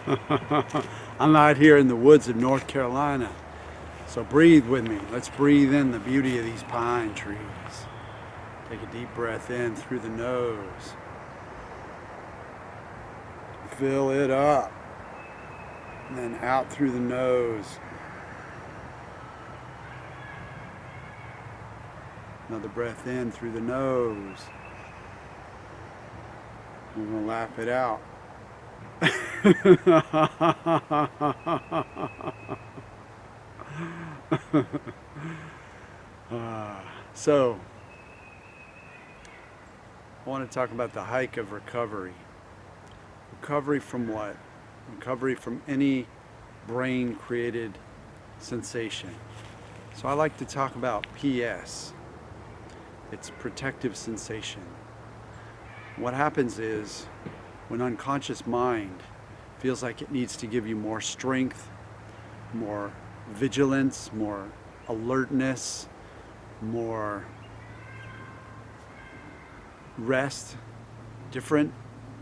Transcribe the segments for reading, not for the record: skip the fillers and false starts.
I'm out here in the woods of North Carolina. So breathe with me. Let's breathe in the beauty of these pine trees. Take a deep breath in through the nose. Fill it up. And then out through the nose. Another breath in through the nose. We're going to laugh it out. So, I want to talk about the hike of recovery. Recovery from what? Recovery from any brain created sensation. So I like to talk about PS. It's protective sensation. What happens is when unconscious mind feels like it needs to give you more strength, more vigilance, more alertness, more rest, different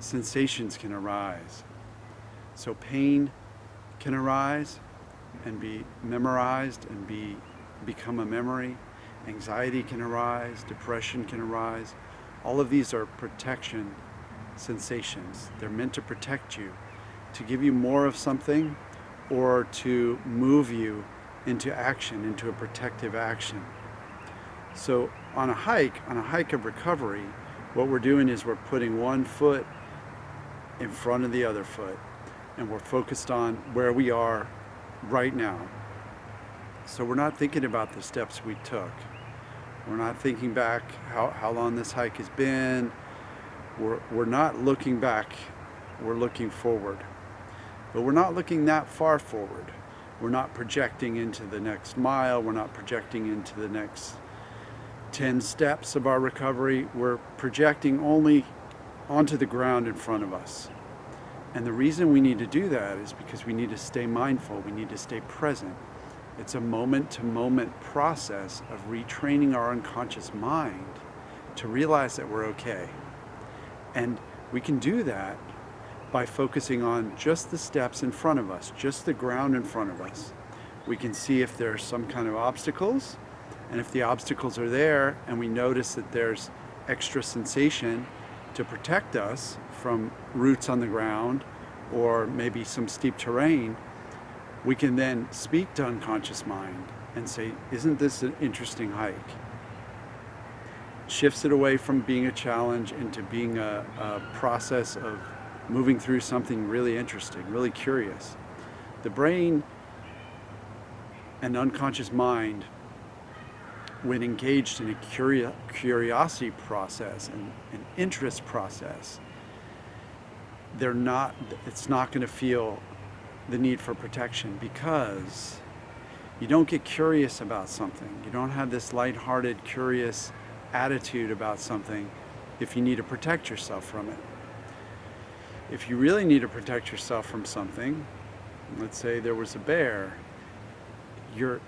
sensations can arise. So pain can arise and be memorized and become a memory. Anxiety can arise, depression can arise. All of these are protection sensations. They're meant to protect you, to give you more of something or to move you into action, into a protective action. So on a hike of recovery, what we're doing is we're putting one foot in front of the other foot and we're focused on where we are right now. So we're not thinking about the steps we took. We're not thinking back how long this hike has been. We're not looking back, we're looking forward. But we're not looking that far forward. We're not projecting into the next mile, we're not projecting into the next 10 steps of our recovery. We're projecting only onto the ground in front of us. And the reason we need to do that is because we need to stay mindful, we need to stay present. It's a moment-to-moment process of retraining our unconscious mind to realize that we're okay. And we can do that by focusing on just the steps in front of us, just the ground in front of us. We can see if there's some kind of obstacles, and if the obstacles are there and we notice that there's extra sensation to protect us from roots on the ground or maybe some steep terrain, we can then speak to unconscious mind and say, isn't this an interesting hike? Shifts it away from being a challenge into being a process of moving through something really interesting, really curious. The brain and unconscious mind, when engaged in a curiosity process and an interest process, it's not going to feel the need for protection because you don't get curious about something. You don't have this lighthearted, curious attitude about something if you need to protect yourself from it. If you really need to protect yourself from something, let's say there was a bear, you're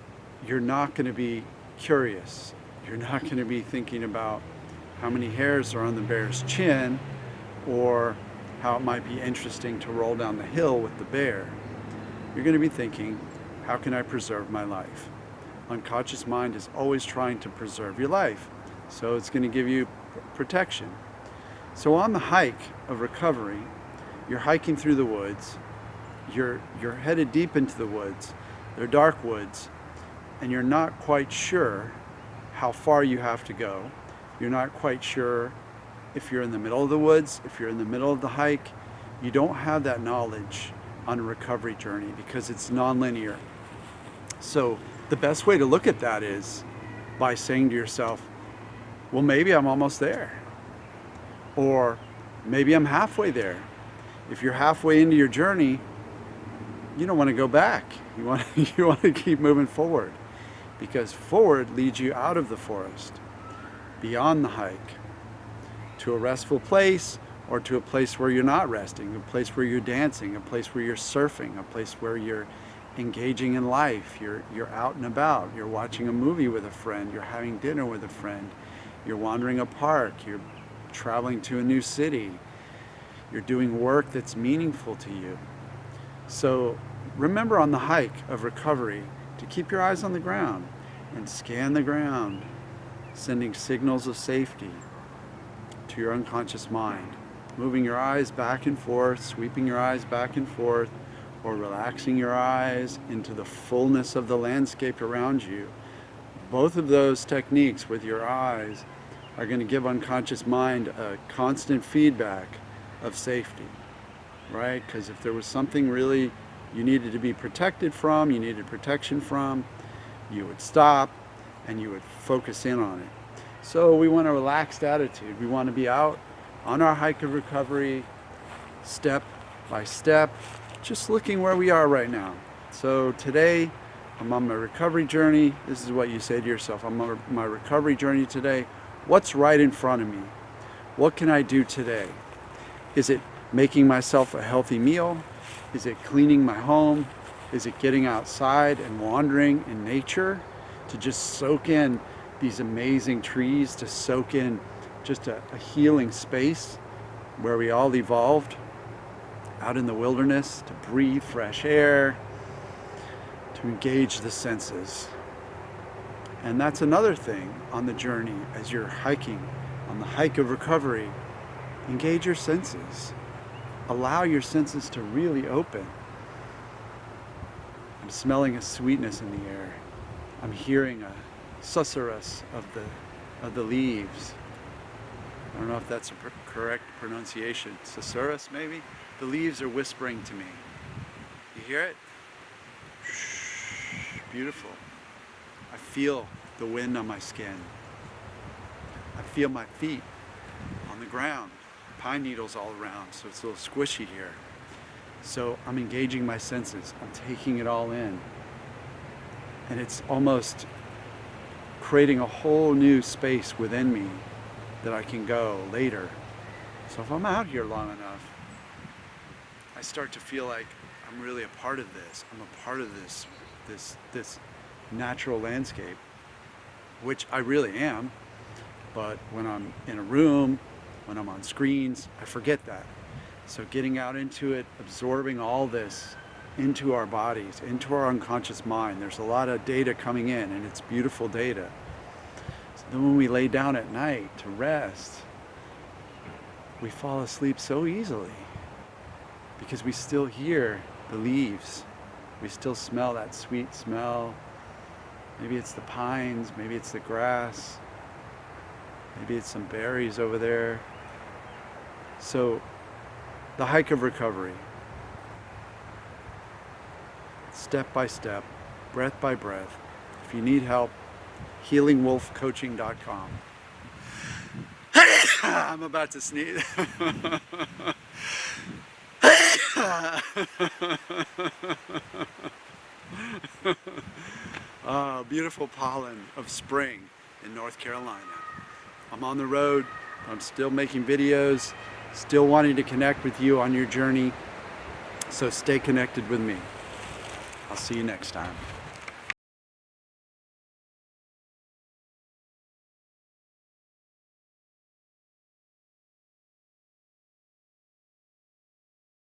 not going to be curious. You're not going to be thinking about how many hairs are on the bear's chin or how it might be interesting to roll down the hill with the bear. You're going to be thinking, how can I preserve my life? Unconscious mind is always trying to preserve your life, so it's going to give you protection. So on the hike of recovery, you're hiking through the woods, you're headed deep into the woods, they're dark woods, and you're not quite sure how far you have to go. You're not quite sure if you're in the middle of the woods, if you're in the middle of the hike. You don't have that knowledge on a recovery journey because it's non-linear. So the best way to look at that is by saying to yourself, well, maybe I'm almost there. Or maybe I'm halfway there. If you're halfway into your journey, you don't want to go back. You want to keep moving forward because forward leads you out of the forest, beyond the hike, to a restful place or to a place where you're not resting, a place where you're dancing, a place where you're surfing, a place where you're engaging in life, you're out and about, you're watching a movie with a friend, you're having dinner with a friend, you're wandering a park, you're traveling to a new city, you're doing work that's meaningful to you. So remember on the hike of recovery to keep your eyes on the ground and scan the ground, sending signals of safety to your unconscious mind. Moving your eyes back and forth, sweeping your eyes back and forth, or relaxing your eyes into the fullness of the landscape around you. Both of those techniques with your eyes are going to give unconscious mind a constant feedback of safety, right? Because if there was something really you needed to be protected from, you needed protection from, you would stop and you would focus in on it. So we want a relaxed attitude. We want to be out on our hike of recovery, step by step, just looking where we are right now. So today, I'm on my recovery journey. This is what you say to yourself. I'm on my recovery journey today. What's right in front of me? What can I do today? Is it making myself a healthy meal? Is it cleaning my home? Is it getting outside and wandering in nature to just soak in these amazing trees, to soak in just a healing space where we all evolved out in the wilderness, to breathe fresh air, to engage the senses. And that's another thing on the journey as you're hiking, on the hike of recovery. Engage your senses. Allow your senses to really open. I'm smelling a sweetness in the air. I'm hearing a susurrus of the leaves. I don't know if that's a correct pronunciation. Susurrus, maybe? The leaves are whispering to me. You hear it? Beautiful. I feel the wind on my skin. I feel my feet on the ground. Pine needles all around, so it's a little squishy here. So I'm engaging my senses. I'm taking it all in. And it's almost creating a whole new space within me that I can go later. So if I'm out here long enough, I start to feel like I'm really a part of this. I'm a part of this natural landscape, which I really am. But when I'm in a room, when I'm on screens, I forget that. So getting out into it, absorbing all this into our bodies, into our unconscious mind. There's a lot of data coming in, and it's beautiful data. So then when we lay down at night to rest, we fall asleep so easily because we still hear the leaves. We still smell that sweet smell. Maybe it's the pines, maybe it's the grass, maybe it's some berries over there. So the hike of recovery, step by step, breath by breath. If you need help, healingwolfcoaching.com. I'm about to sneeze. Beautiful pollen of spring in North Carolina. I'm on the road. I'm still making videos, still wanting to connect with you on your journey. So stay connected with me. I'll see you next time.